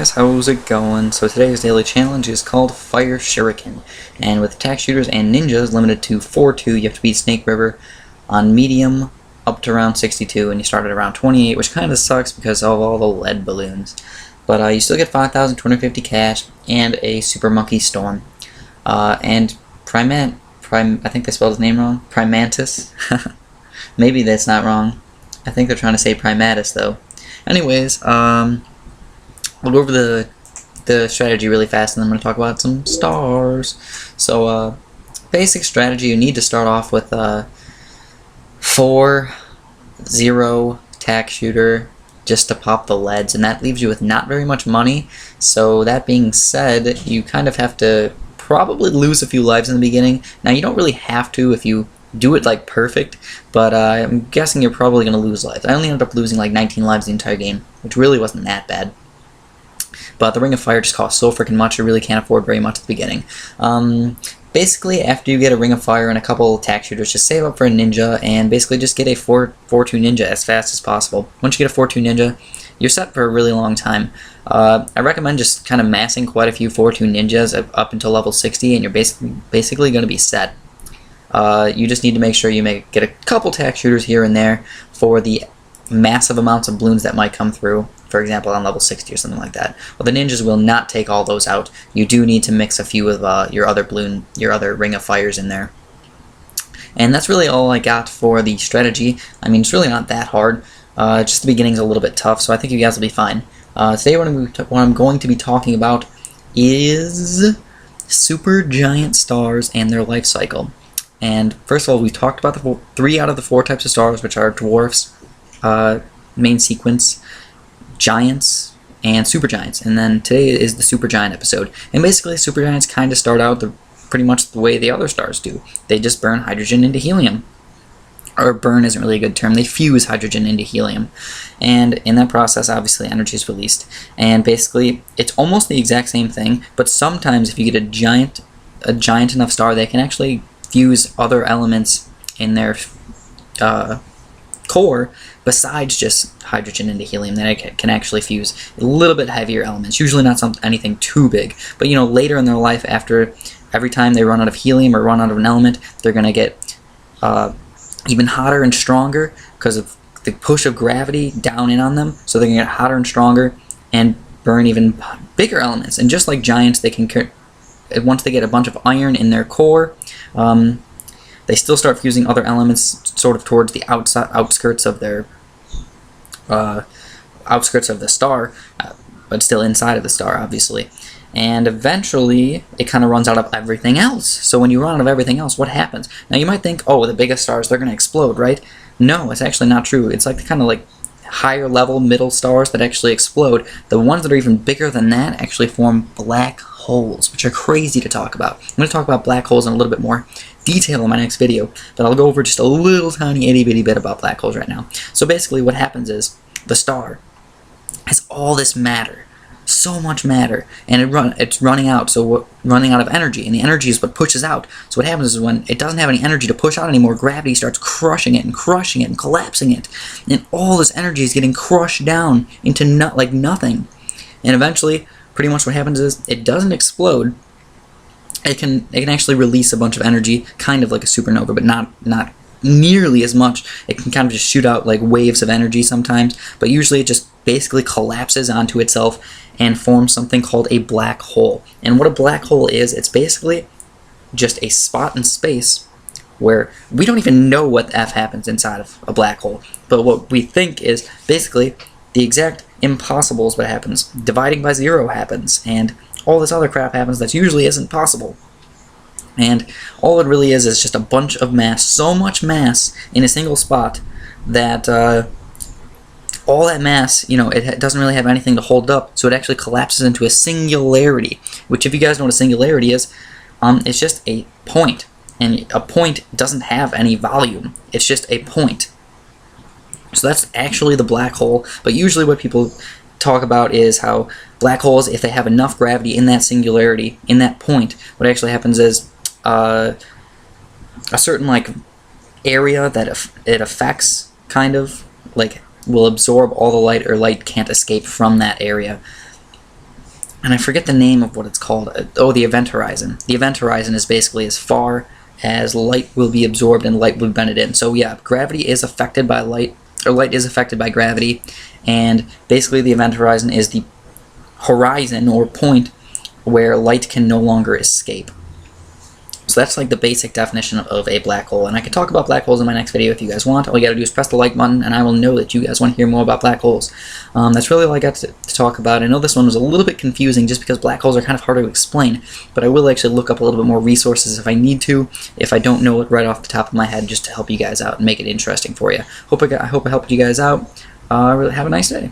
guys, how's it going? So today's daily challenge is called Fire Shuriken, and with attack shooters and ninjas limited to 4-2, you have to beat Snake River on medium up to round 62, and you start at around 28, which kind of sucks because of all the lead balloons. But you still get 5,250 cash and a Super Monkey Storm. And I think they spelled his name wrong, Primantis. Maybe that's not wrong. I think they're trying to say Primatus though. Anyways, we'll go over the strategy really fast, and then I'm going to talk about some stars. So, basic strategy, you need to start off with a 4-0 attack shooter just to pop the leads, and that leaves you with not very much money. So that being said, you kind of have to probably lose a few lives in the beginning. Now, you don't really have to if you do it like perfect, but I'm guessing you're probably going to lose lives. I only ended up losing like 19 lives the entire game, which really wasn't that bad. But the Ring of Fire just costs so freaking much, you really can't afford very much at the beginning. Basically, after you get a Ring of Fire and a couple attack shooters, just save up for a ninja, and basically just get a 4-2 ninja as fast as possible. Once you get a 4-2 ninja, you're set for a really long time. I recommend just kind of massing quite a few 4-2 ninjas up until level 60, and you're basically going to be set. You just need to make sure you get a couple attack shooters here and there for the massive amounts of balloons that might come through, for example on level 60 or something like that. Well, the ninjas will not take all those out. You do need to mix a few of your other Ring of Fires in there. And that's really all I got for the strategy. I mean, it's really not that hard. Just the beginning's a little bit tough, so I think you guys will be fine. Today what I'm going to be talking about is super giant stars and their life cycle. And first of all, we talked about the 3 out of the 4 types of stars, which are dwarfs, main sequence, giants, and supergiants. And then today is the supergiant episode. And basically, supergiants kind of start out pretty much the way the other stars do. They just burn hydrogen into helium. Or burn isn't really a good term. They fuse hydrogen into helium. And in that process, obviously, energy is released. And basically, it's almost the exact same thing, but sometimes if you get a giant enough star, they can actually fuse other elements in their core besides just hydrogen into helium. They can actually fuse a little bit heavier elements, usually not anything too big, but you know, later in their life, after every time they run out of helium or run out of an element, they're going to get even hotter and stronger because of the push of gravity down in on them, so they're going to get hotter and stronger and burn even bigger elements. And just like giants, they can, once they get a bunch of iron in their core, they still start fusing other elements sort of towards the outskirts of their outskirts of the star, but still inside of the star, obviously. And eventually, it kind of runs out of everything else. So when you run out of everything else, what happens? Now you might think, oh, the biggest stars, they're going to explode, right? No, it's actually not true. It's like the kind of like higher level middle stars that actually explode. The ones that are even bigger than that actually form black holes, which are crazy to talk about. I'm going to talk about black holes in a little bit more detail in my next video, but I'll go over just a little tiny itty bitty bit about black holes right now. So basically what happens is the star has all this matter, so much matter, and it's running out, running out of energy, and the energy is what pushes out. So what happens is when it doesn't have any energy to push out anymore, gravity starts crushing it and collapsing it, and all this energy is getting crushed down into like nothing. And eventually, pretty much what happens is it doesn't explode. It can actually release a bunch of energy, kind of like a supernova, but not nearly as much. It can kind of just shoot out like waves of energy sometimes, but usually it just basically collapses onto itself and forms something called a black hole. And what a black hole is, it's basically just a spot in space where we don't even know what the F happens inside of a black hole, but what we think is basically the exact impossible is what happens. Dividing by 0 happens, and all this other crap happens that usually isn't possible. And all it really is just a bunch of mass, so much mass in a single spot that all that mass, you know, it doesn't really have anything to hold up, so it actually collapses into a singularity, which, if you guys know what a singularity is, it's just a point, and a point doesn't have any volume. It's just a point. So that's actually the black hole, but usually what people talk about is how black holes, if they have enough gravity in that singularity, in that point, what actually happens is a certain like area that it affects, kind of like will absorb all the light, or light can't escape from that area. and I forget the name of what it's called. Oh, the event horizon. The event horizon is basically as far as light will be absorbed and light will be bended in. So yeah, gravity is affected by light, or light is affected by gravity, and basically the event horizon is the horizon or point where light can no longer escape. So that's like the basic definition of a black hole, and I can talk about black holes in my next video if you guys want. All you gotta do is press the like button, and I will know that you guys want to hear more about black holes. That's really all I got to talk about. I know this one was a little bit confusing just because black holes are kind of hard to explain, but I will actually look up a little bit more resources if I need to, if I don't know it right off the top of my head, just to help you guys out and make it interesting for you. I hope I helped you guys out. Really have a nice day.